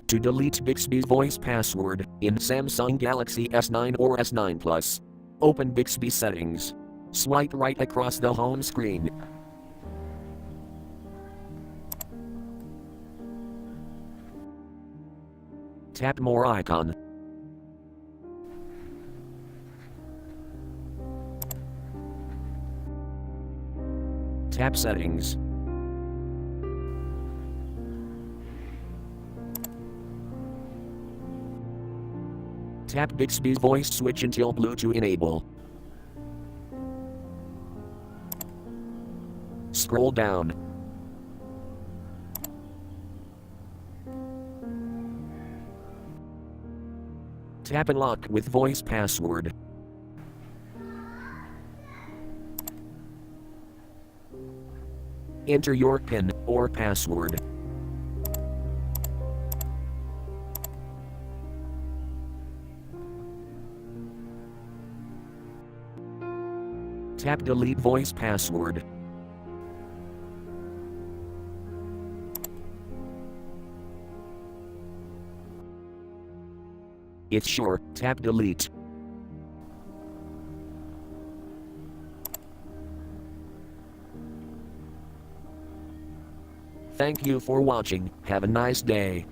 To delete Bixby's voice password in Samsung Galaxy S9 or S9 Plus, open Bixby settings. Swipe right across the home screen. Tap More icon. Tap Settings. Tap Bixby's voice switch until blue to enable. Scroll down. Tap Unlock with voice password. Enter your PIN or password. Tap Delete voice password. It's sure, tap Delete. Thank you for watching. Have a nice day.